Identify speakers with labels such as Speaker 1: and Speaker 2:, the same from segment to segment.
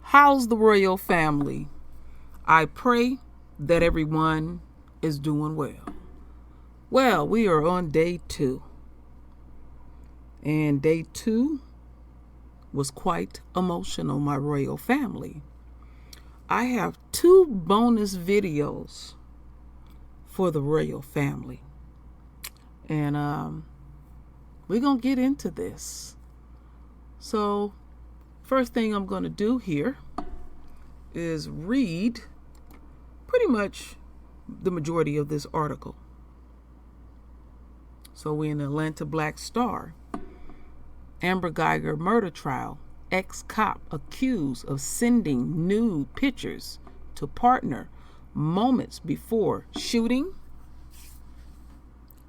Speaker 1: How's the royal family? I pray that everyone is doing well. Well, we are on day 2. And day 2 was quite emotional, my royal family. I have 2 bonus videos for the royal family. And we're going to get into this. So, first thing I'm going to do here is read pretty much the majority of this article. So we're in the Atlanta Black Star. Amber Guyger murder trial. Ex-cop accused of sending nude pictures to partner moments before shooting,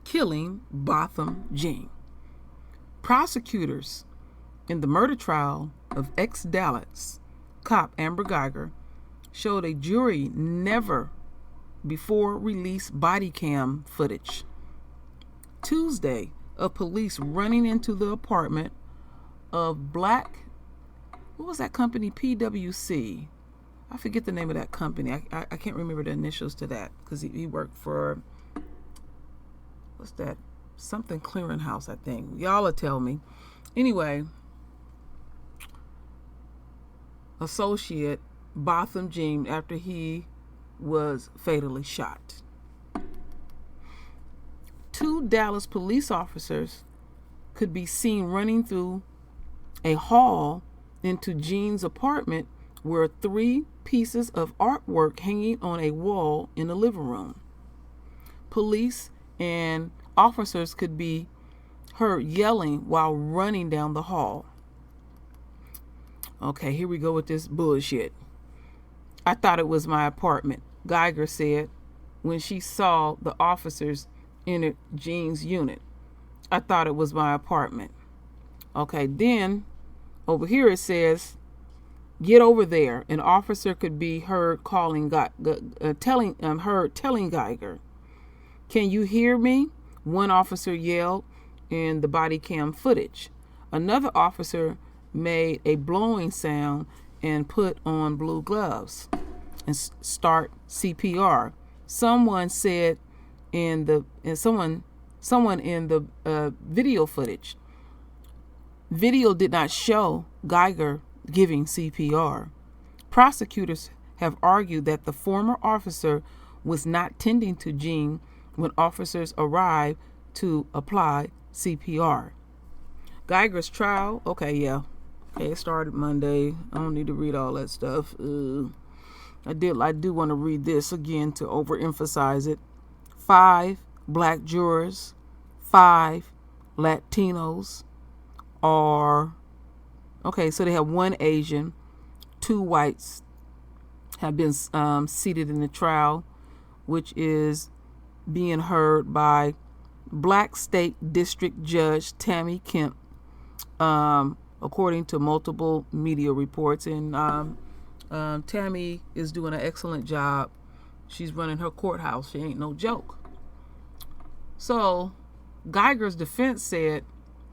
Speaker 1: killing Botham Jean. Prosecutors in the murder trial of ex-Dallas cop Amber Guyger showed a jury never before released body cam footage Tuesday of police running into the apartment of what was that company? PwC. I forget the name of that company. I can't remember the initials to that because he worked for, what's that? Something clearinghouse, I think. Y'all will tell me. Anyway, associate Botham Jean after he was fatally shot. 2 Dallas police officers could be seen running through a hall into Jean's apartment where 3 pieces of artwork hanging on a wall in the living room. Police and officers could be heard yelling while running down the hall. Okay, here we go with this bullshit. I thought it was my apartment, Guyger said when she saw the officers enter Jean's unit. I thought it was my apartment. Okay, then over here it says, get over there. An officer could be heard telling Guyger, can you hear me? One officer yelled in the body cam footage. Another officer made a blowing sound and put on blue gloves and start CPR. Someone said someone in the video footage. Video did not show Guyger giving CPR. Prosecutors have argued that the former officer was not tending to Jean when officers arrived to apply CPR. Guyger's trial, it started Monday. I don't need to read all that stuff. I do want to read this again to overemphasize it. 5 black jurors, 5 Latinos so they have 1 Asian, 2 whites have been seated in the trial, which is being heard by Black State District Judge Tammy Kemp, according to multiple media reports. And Tammy is doing an excellent job. She's running her courthouse. She ain't no joke. So Guyger's defense said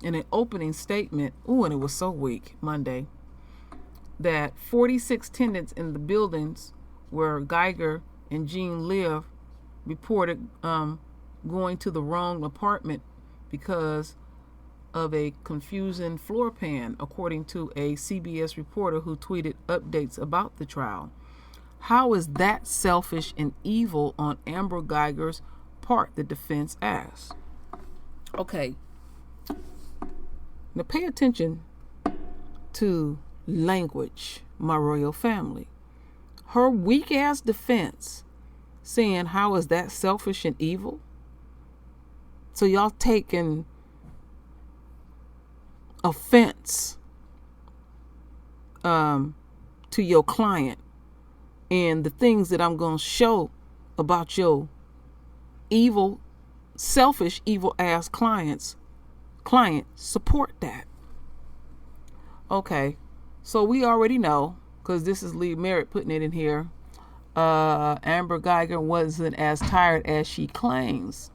Speaker 1: in an opening statement, and it was so weak, Monday, that 46 tenants in the buildings where Guyger and Jean live reported going to the wrong apartment because of a confusing floor plan, according to a CBS reporter who tweeted updates about the trial. How is that selfish and evil on Amber Guyger's part, the defense asked. Okay. Now pay attention to language, my royal family. Her weak-ass defense saying, how is that selfish and evil? So y'all taking offense to your client and the things that I'm going to show about your evil, selfish, evil-ass client support that. Okay, so we already know, because this is Lee Merritt putting it in here, Amber Guyger wasn't as tired as she claims.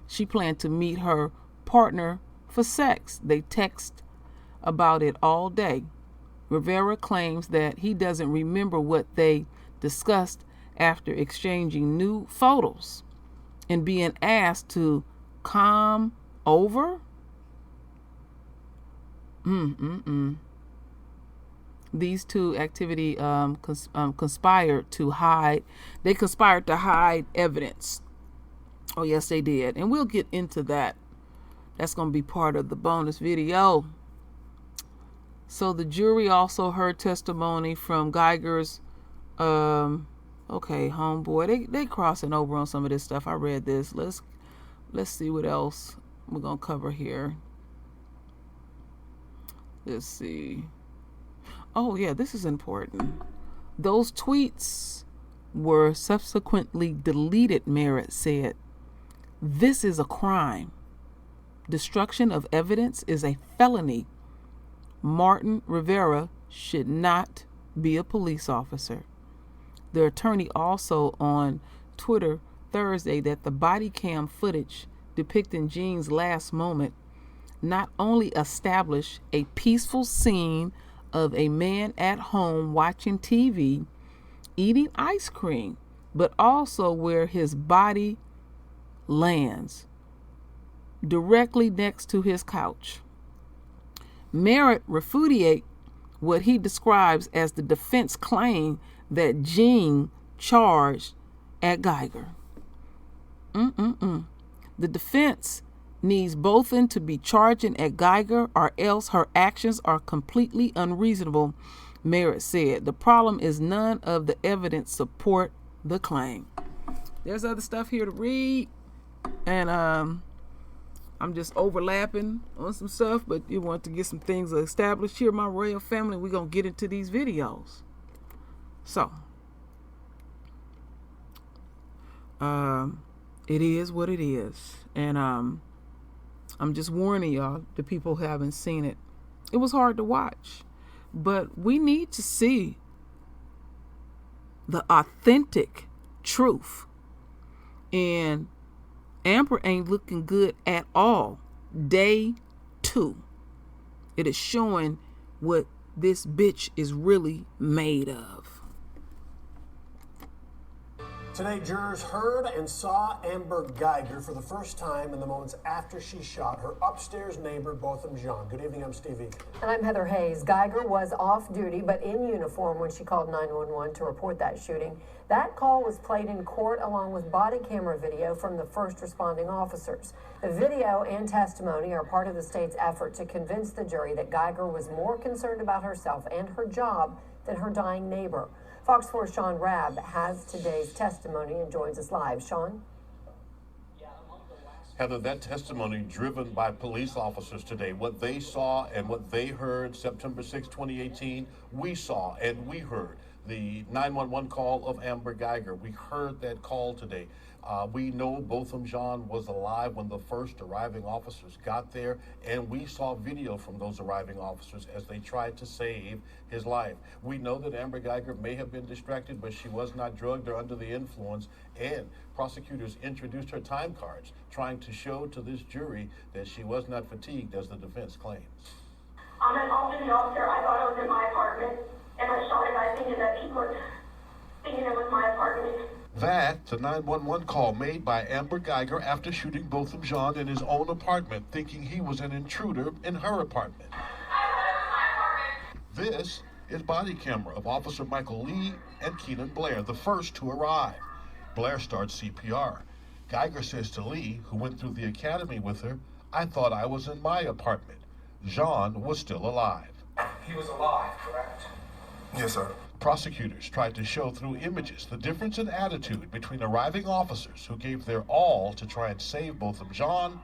Speaker 1: She planned to meet her partner for sex. They text about it all day. Rivera claims that he doesn't remember what they discussed after exchanging new photos and being asked to come over. These two activity conspired to hide. They conspired to hide evidence. Oh, yes, they did. And we'll get into that. That's going to be part of the bonus video. So the jury also heard testimony from Guyger's, homeboy. They crossing over on some of this stuff. I read this. Let's see what else we're going to cover here. Let's see. Oh, yeah, this is important. Those tweets were subsequently deleted, Merritt said. This is a crime. Destruction of evidence is a felony. Martin Rivera should not be a police officer. The attorney also on Twitter Thursday that the body cam footage depicting Jean's last moment not only established a peaceful scene of a man at home watching TV, eating ice cream, but also where his body lands, directly next to his couch. Merritt refuted what he describes as the defense claim that Jean charged at Guyger. The defense needs Bothan to be charging at Guyger or else her actions are completely unreasonable, Merritt said. The problem is none of the evidence support the claim. There's other stuff here to read, and I'm just overlapping on some stuff, but you want to get some things established here, my royal family. We're going to get into these videos. So, it is what it is. And I'm just warning y'all, the people who haven't seen it. It was hard to watch, but we need to see the authentic truth. And Amber ain't looking good at all. Day 2. It is showing what this bitch is really made of.
Speaker 2: Today, jurors heard and saw Amber Guyger for the first time in the moments after she shot her upstairs neighbor, Botham Jean. Good evening, I'm Steve Egan.
Speaker 3: And I'm Heather Hayes. Guyger was off duty, but in uniform when she called 911 to report that shooting. That call was played in court along with body camera video from the first responding officers. The video and testimony are part of the state's effort to convince the jury that Guyger was more concerned about herself and her job than her dying neighbor. Fox 4's Sean Rabb has today's testimony and joins us live. Sean?
Speaker 4: Heather, that testimony driven by police officers today, what they saw and what they heard September 6, 2018, we saw and we heard. The 911 call of Amber Guyger, we heard that call today. We know Botham Jean was alive when the first arriving officers got there, and we saw video from those arriving officers as they tried to save his life. We know that Amber Guyger may have been distracted, but she was not drugged or under the influence, and prosecutors introduced her time cards, trying to show to this jury that she was not fatigued, as the defense claims.
Speaker 5: On an alternate officer, I thought I was in my apartment, and I shot a guy thinking that he was thinking it was my apartment.
Speaker 4: That, the 911 call made by Amber Guyger after shooting Botham Jean in his own apartment, thinking he was an intruder in her apartment. This is body camera of Officer Michael Lee and Keenan Blair, the first to arrive. Blair starts CPR. Guyger says to Lee, who went through the academy with her, "I thought I was in my apartment." Jean was still alive.
Speaker 6: He was alive, correct?
Speaker 2: Yes, sir.
Speaker 4: Prosecutors tried to show through images the difference in attitude between arriving officers who gave their all to try and save Botham Jean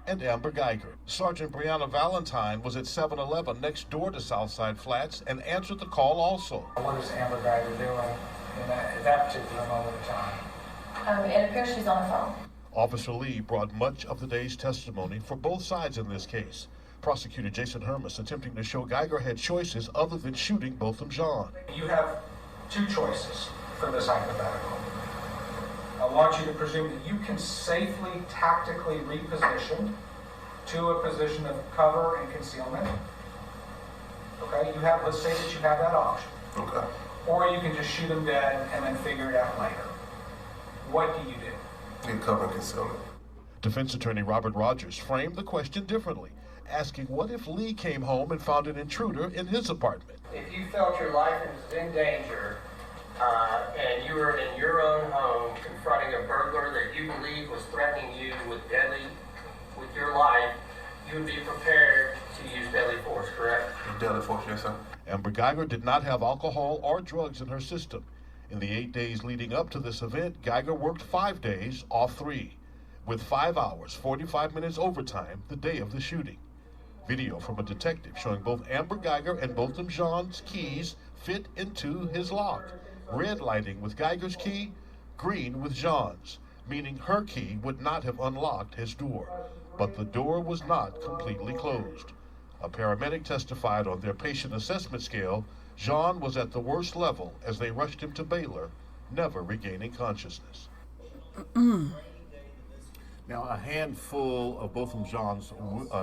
Speaker 4: and Amber Guyger. Sergeant Brianna Valentine was at 7-Eleven next door to Southside Flats and answered the call also.
Speaker 6: What is Amber Guyger doing in that particular moment of time?
Speaker 5: It appears she's on the phone.
Speaker 4: Officer Lee brought much of the day's testimony for both sides in this case. Prosecutor Jason Hermas attempting to show Guyger had choices other than shooting Botham Jean.
Speaker 6: You have two choices from this hypothetical. I want you to presume that you can safely, tactically reposition to a position of cover and concealment. Okay, let's say that you have that option.
Speaker 7: Okay.
Speaker 6: Or you can just shoot them dead and then figure it out later. What do you do?
Speaker 7: Need cover and concealment.
Speaker 4: Defense attorney Robert Rogers framed the question differently, asking what if Lee came home and found an intruder in his apartment?
Speaker 8: If you felt your life was in danger and you were in your own home confronting a burglar that you believe was threatening you with your life, you would be prepared to use deadly force, correct?
Speaker 7: Deadly force, yes, sir.
Speaker 4: Amber Guyger did not have alcohol or drugs in her system. In the 8 days leading up to this event, Guyger worked 5 days, off 3, with 5 hours, 45 minutes overtime the day of the shooting. Video from a detective showing both Amber Guyger and Botham Jean's keys fit into his lock. Red lighting with Guyger's key, green with Jean's, meaning her key would not have unlocked his door. But the door was not completely closed. A paramedic testified on their patient assessment scale, Jean was at the worst level as they rushed him to Baylor, never regaining consciousness. Now, a handful of Botham Jean's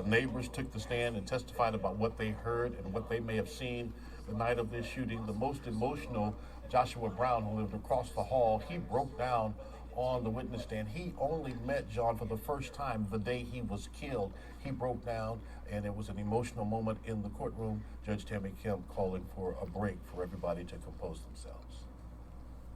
Speaker 4: neighbors took the stand and testified about what they heard and what they may have seen the night of this shooting. The most emotional, Joshua Brown, who lived across the hall, he broke down on the witness stand. He only met John for the first time the day he was killed. He broke down, and it was an emotional moment in the courtroom. Judge Tammy Kim calling for a break for everybody to compose themselves.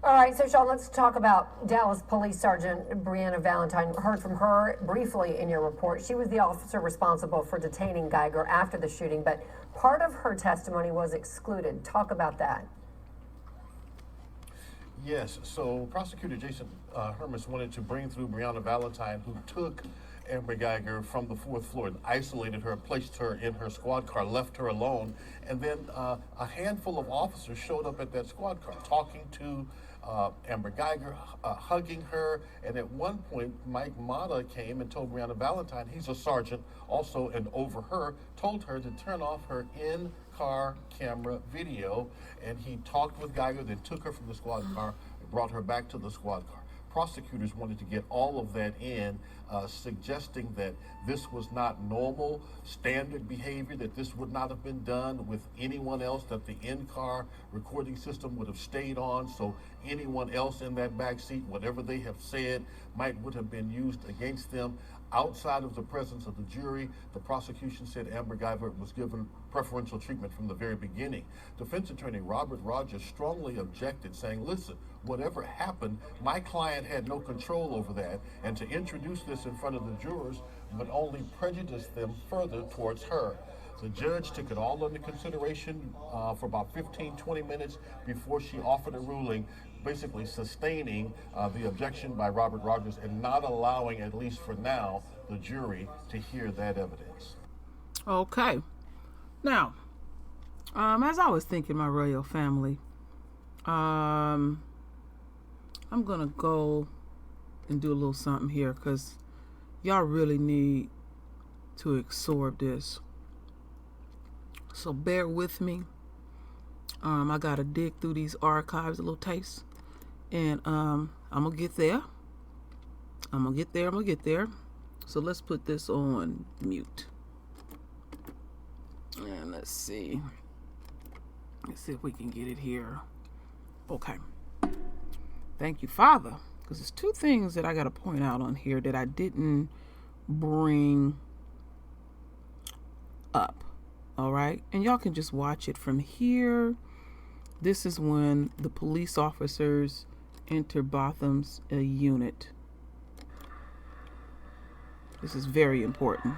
Speaker 3: All right, so Sean, let's talk about Dallas Police Sergeant Breonna Valentine. Heard from her briefly in your report. She was the officer responsible for detaining Guyger after the shooting, but part of her testimony was excluded. Talk about that.
Speaker 4: Yes, so Prosecutor Jason Hermes wanted to bring through Breonna Valentine, who took Amber Guyger from the 4th floor and isolated her, placed her in her squad car, left her alone, and then a handful of officers showed up at that squad car talking to Amber Guyger, hugging her, and at one point Mike Mata came and told Breonna Valentine, he's a sergeant also, and over her, told her to turn off her in-car camera video, and he talked with Guyger, then took her from the squad car and brought her back to the squad car. Prosecutors wanted to get all of that in, suggesting that this was not normal, standard behavior, that this would not have been done with anyone else, that the in-car recording system would have stayed on, so anyone else in that back seat, whatever they have said, would have been used against them. Outside of the presence of the jury, the prosecution said Amber Guyger was given preferential treatment from the very beginning. Defense attorney Robert Rogers strongly objected, saying, listen, whatever happened, my client had no control over that, and to introduce this in front of the jurors would only prejudice them further towards her. The judge took it all under consideration for about 15-20 minutes before she offered a ruling, basically sustaining the objection by Robert Rogers and not allowing, at least for now, the jury to hear that evidence.
Speaker 1: Okay. Now, as I was thinking, my royal family, I'm going to go and do a little something here because y'all really need to absorb this. So bear with me. I got to dig through these archives a little taste. And I'm going to get there. I'm going to get there. So let's put this on mute. And let's see. Let's see if we can get it here. Okay. Thank you, Father. Because there's 2 things that I got to point out on here that I didn't bring up. All right. And y'all can just watch it from here. This is when the police officers enter Botham's unit. This is very important.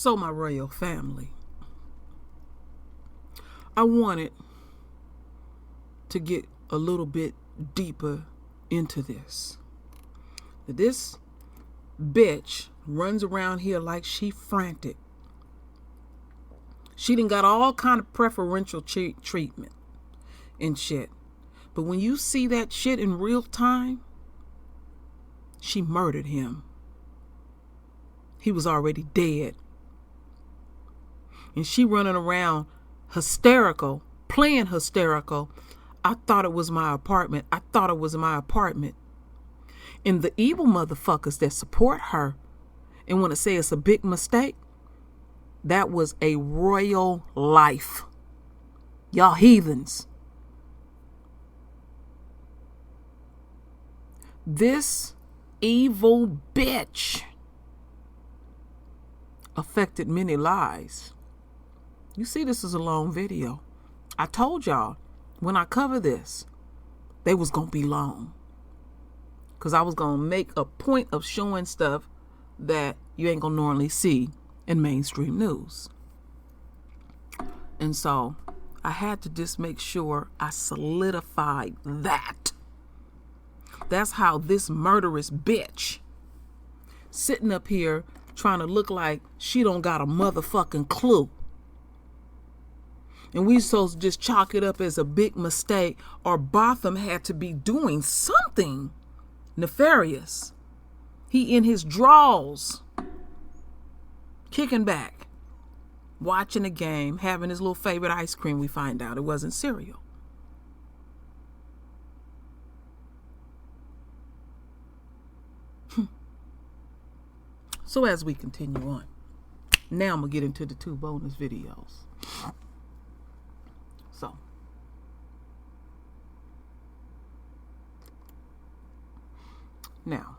Speaker 1: So, my royal family, I wanted to get a little bit deeper into this. This bitch runs around here like she frantic. She done got all kind of preferential treatment and shit. But when you see that shit in real time, she murdered him. He was already dead. And she running around hysterical, playing hysterical. I thought it was my apartment. I thought it was my apartment. And the evil motherfuckers that support her and want to say it's a big mistake, that was a royal life. Y'all heathens. This evil bitch affected many lives. You see, this is a long video. I told y'all when I cover this, they was going to be long. Because I was going to make a point of showing stuff that you ain't going to normally see in mainstream news. And so I had to just make sure I solidified that. That's how this murderous bitch sitting up here trying to look like she don't got a motherfucking clue. And we supposed to just chalk it up as a big mistake, or Botham had to be doing something nefarious. He in his drawers, kicking back, watching a game, having his little favorite ice cream. We find out it wasn't cereal. So as we continue on, now I'm going to get into the 2 bonus videos. So, now,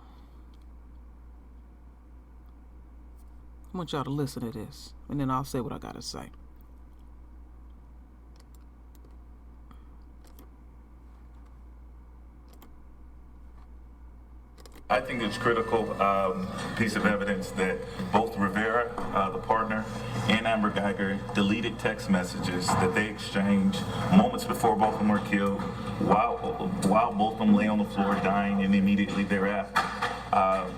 Speaker 1: I want y'all to listen to this, and then I'll say what I got to say.
Speaker 9: I think it's critical piece of evidence that both Rivera, the partner, and Amber Guyger deleted text messages that they exchanged moments before both of them were killed, while both of them lay on the floor dying, and immediately thereafter.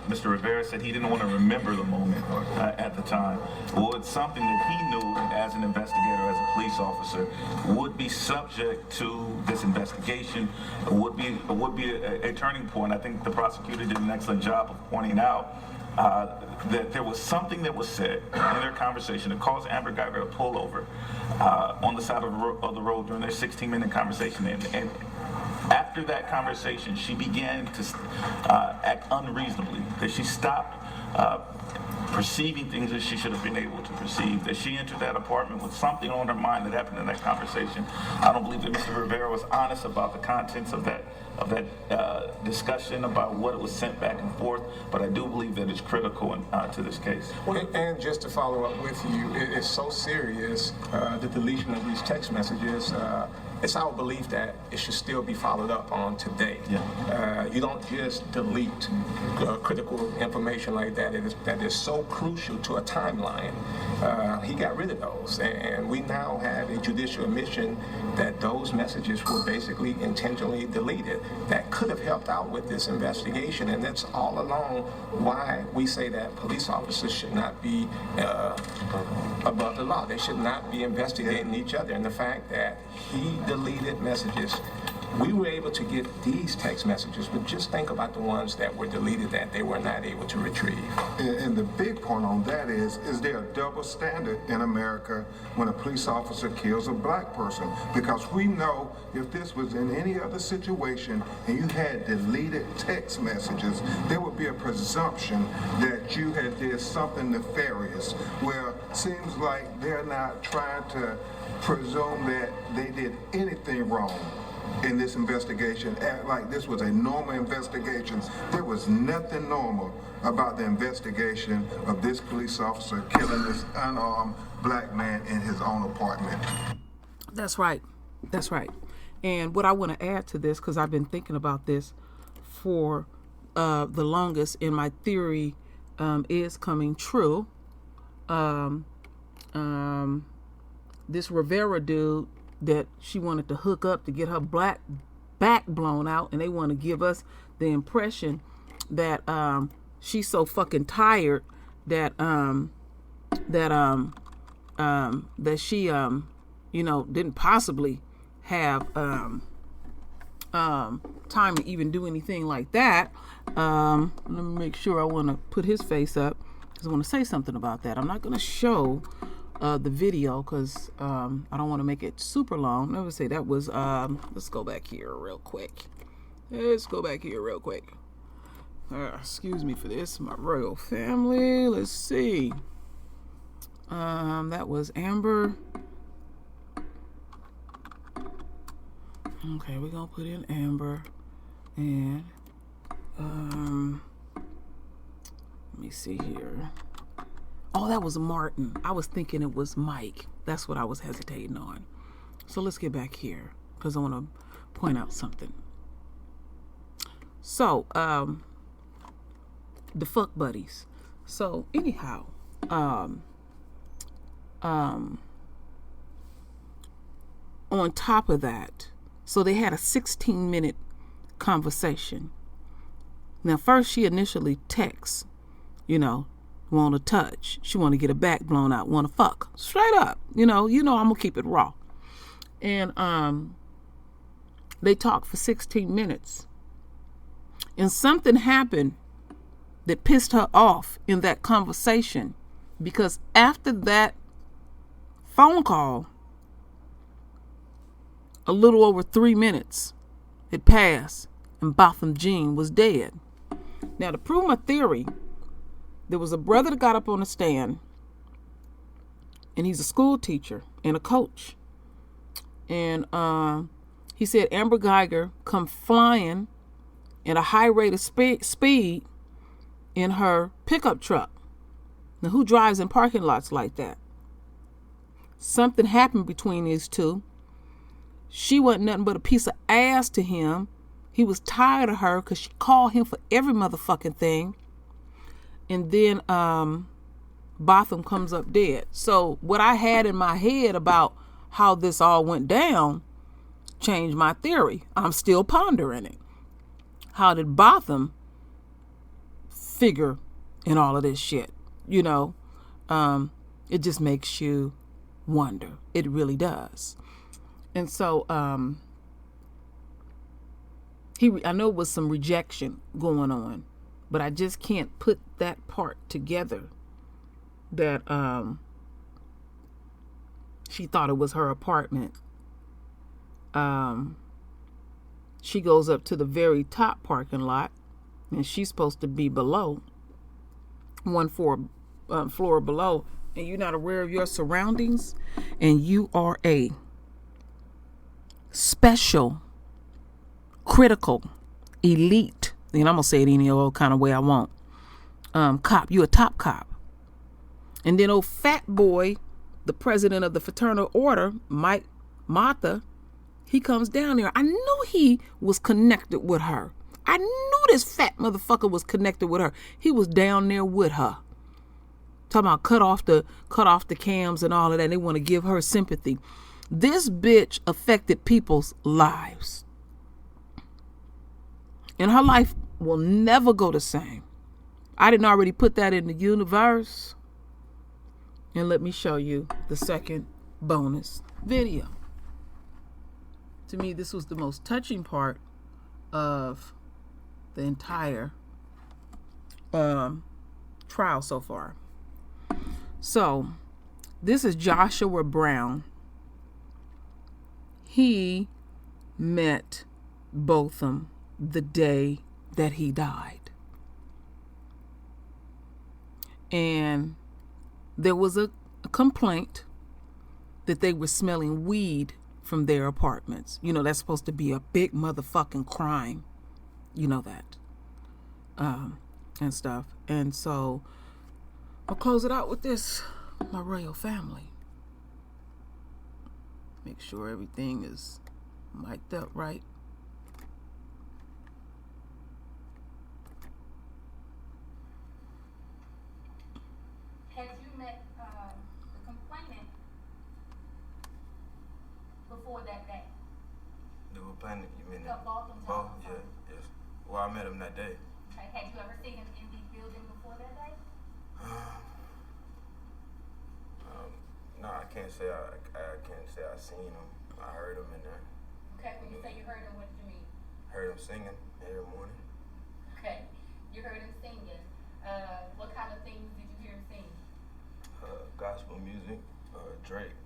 Speaker 9: Mr. Rivera said he didn't want to remember the moment at the time. Well, it's something that he knew as an investigator, as a police officer, would be subject to this investigation, would be a turning point. I think the prosecutor did an excellent job of pointing out that there was something that was said in their conversation that caused Amber Guyger to pull over on the side of the road during their 16-minute conversation. And after that conversation, she began to act unreasonably, that she stopped perceiving things that she should have been able to perceive, that she entered that apartment with something on her mind that happened in that conversation. I don't believe that Mr. Rivera was honest about the contents of that discussion, about what it was sent back and forth, but I do believe that it's critical to this case.
Speaker 6: Well, and just to follow up with you, it's so serious, the deletion of these text messages. It's our belief that it should still be followed up on today. Yeah. You don't just delete critical information like that. That is so crucial to a timeline. He got rid of those, and we now have a judicial admission that those messages were basically intentionally deleted. That could have helped out with this investigation, and that's all along why we say that police officers should not be above the law. They should not be investigating each other. And the fact that he deleted messages, we were able to get these text messages, but just think about the ones that were deleted that they were not able to retrieve.
Speaker 10: And the big point on that is there a double standard in America when a police officer kills a black person? Because we know if this was in any other situation and you had deleted text messages, there would be a presumption that you had did something nefarious. Well, seems like they're not trying to presume that they did anything wrong in this investigation, act like this was a normal investigation. There was nothing normal about the investigation of this police officer killing this unarmed black man in his own apartment.
Speaker 1: That's right. That's right. And what I want to add to this, because I've been thinking about this for the longest, and my theory is coming true. this Rivera dude that she wanted to hook up to get her black back blown out, and they want to give us the impression that she's so fucking tired that that she you know, didn't possibly have time to even do anything like that. Let me make sure. I want to put his face up because I want to say something about that. I'm not going to show the video because I don't want to make it super long. Let me say that was let's go back here real quick. Excuse me for this, my royal family. Let's see. That was Amber. Okay, we're gonna put in Amber, and let me see here. Oh, that was Martin. I was thinking it was Mike. That's what I was hesitating on. So let's get back here because I want to point out something. So, the fuck buddies. So anyhow, on top of that, so they had a 16-minute conversation. Now, first she initially texts, you know, want to touch. She want to get her back blown out, want to fuck. Straight up. You know, I'm going to keep it raw. And they talked for 16 minutes. And something happened that pissed her off in that conversation, because after that phone call, a little over 3 minutes had passed and Botham Jean was dead. Now, to prove my theory, there was a brother that got up on the stand, and he's a school teacher and a coach. And he said Amber Guyger come flying at a high rate of speed in her pickup truck. Now, who drives in parking lots like that? Something happened between these two. She wasn't nothing but a piece of ass to him. He was tired of her because she called him for every motherfucking thing. And then Botham comes up dead. So what I had in my head about how this all went down changed my theory. I'm still pondering it. How did Botham figure in all of this shit? You know, it just makes you wonder. It really does. And so I know it was some rejection going on, but I just can't put that part together that she thought it was her apartment. She goes up to the very top parking lot, and she's supposed to be below, one floor below, and you're not aware of your surroundings, and you are a special, critical, elite, and I'm gonna say it any old kind of way I want, cop. You a top cop. And then old fat boy, the president of the fraternal order, Mike Martha, he comes down there. I knew he was connected with her. I knew this fat motherfucker was connected with her. He was down there with her. Talking about cut off the cams and all of that. They want to give her sympathy. This bitch affected people's lives. And her life will never go the same. I didn't already put that in the universe. And let me show you the second bonus video. To me, this was the most touching part of the entire trial so far. So, this is Joshua Brown. He met Botham the day that he died. And there was a complaint that they were smelling weed from their apartments. You know, that's supposed to be a big motherfucking crime. You know that. And stuff. And so I'll close it out with this. My royal family. Make sure everything is mic'd up right.
Speaker 11: Had you met Meaning
Speaker 12: both of them?
Speaker 11: Both, yeah, yes. Well, I met him that day.
Speaker 12: Okay. Had you ever seen him in the building before that day?
Speaker 11: No, I can't say I seen him. I heard him in there.
Speaker 12: Okay, when you say you heard him, what did you mean?
Speaker 11: Heard him singing every morning.
Speaker 12: Okay, you heard him singing. What kind of things did you hear him sing?
Speaker 11: Gospel music, Drake.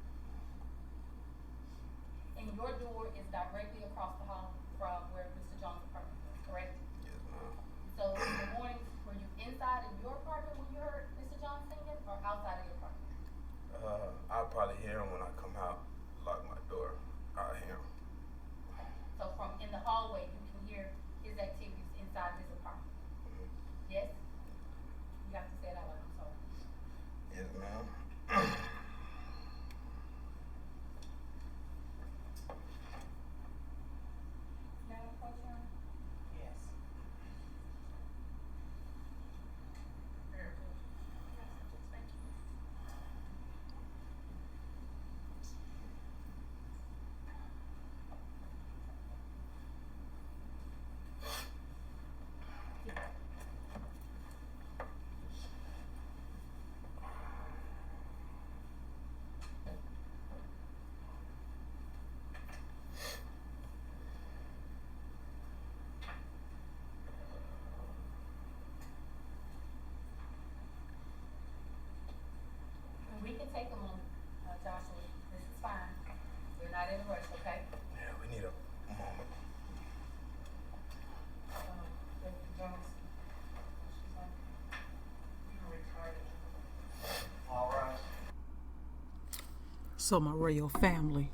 Speaker 12: And your door is directly across the hall from where Mr. Jones' apartment was, correct?
Speaker 11: Yes, ma'am.
Speaker 12: So in the morning, were you inside in your apartment when you heard Mr. Jones singing, or outside of your apartment?
Speaker 11: I'll probably hear him when I come out, lock my door. I'll hear him.
Speaker 12: So from in the hallway, you can hear his activities inside his apartment.
Speaker 11: Mm-hmm.
Speaker 12: Yes? You have to say it out loud, I'm sorry.
Speaker 11: Yes, ma'am.
Speaker 12: Madam Question? Yes. Very good. Yes, thank you. We can take a moment, Joshua. This is fine. We're not in a rush, okay?
Speaker 11: Yeah, we need a moment.
Speaker 12: Jones.
Speaker 8: All right.
Speaker 1: So, my royal family,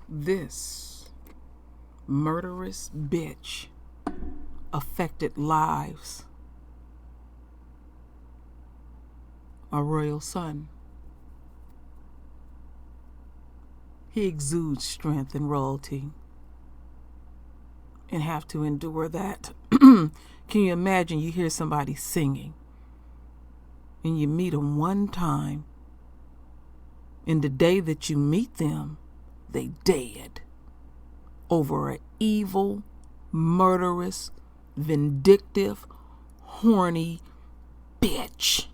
Speaker 1: this murderous bitch affected lives. My royal son. He exudes strength and royalty and have to endure that. Can you imagine you hear somebody singing and you meet them one time, and the day that you meet them, they dead over an evil, murderous, vindictive, horny bitch.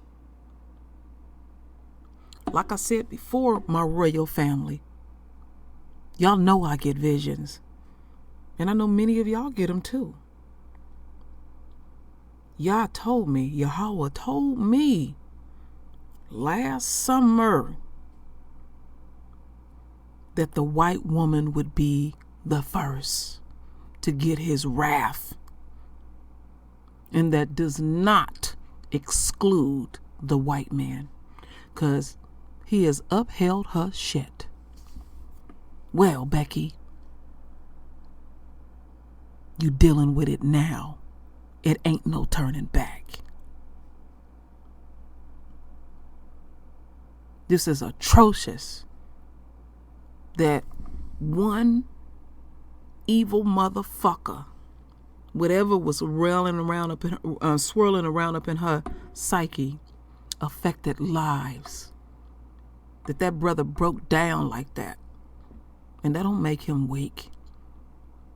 Speaker 1: Like I said before, my royal family, y'all know I get visions. And I know many of y'all get them too. Yahweh told me last summer that the white woman would be the first to get his wrath. And that does not exclude the white man, because he has upheld her shit. Well, Becky, you dealing with it now. It ain't no turning back. This is atrocious that one evil motherfucker, whatever was swirling around up in her psyche, affected lives. That brother broke down like that. And that don't make him weak.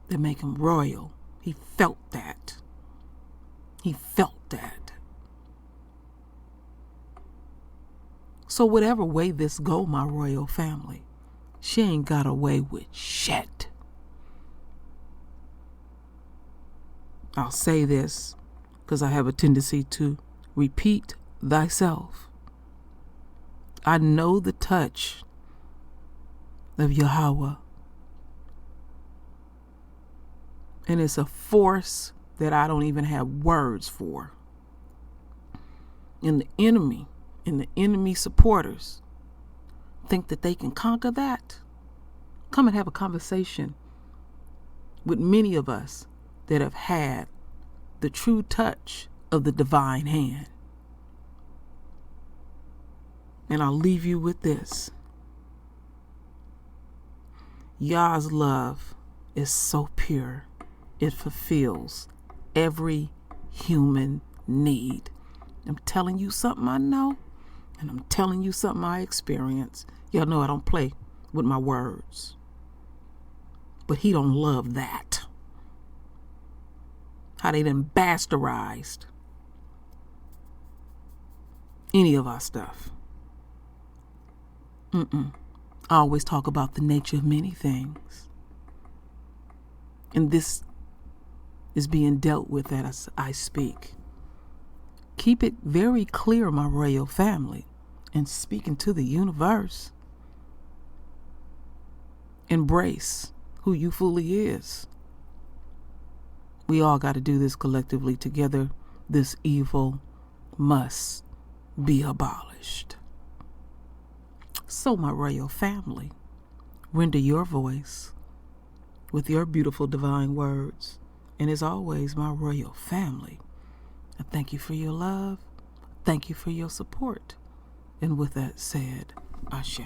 Speaker 1: That make him royal. He felt that. He felt that. So whatever way this go, my royal family, she ain't got away with shit. I'll say this because I have a tendency to repeat thyself. I know the touch of Yahweh. And it's a force that I don't even have words for. And the enemy supporters think that they can conquer that. Come and have a conversation with many of us that have had the true touch of the divine hand. And I'll leave you with this. Yah's love is so pure. It fulfills every human need. I'm telling you something I know, and I'm telling you something I experience. Y'all know I don't play with my words. But he don't love that. How they done bastardized any of our stuff. I always talk about the nature of many things. And this is being dealt with as I speak. Keep it very clear, my royal family, and speaking to the universe. Embrace who you fully is. We all got to do this collectively together. This evil must be abolished. So, my royal family, render your voice with your beautiful divine words. And as always, my royal family, I thank you for your love. Thank you for your support. And with that said, Ashe.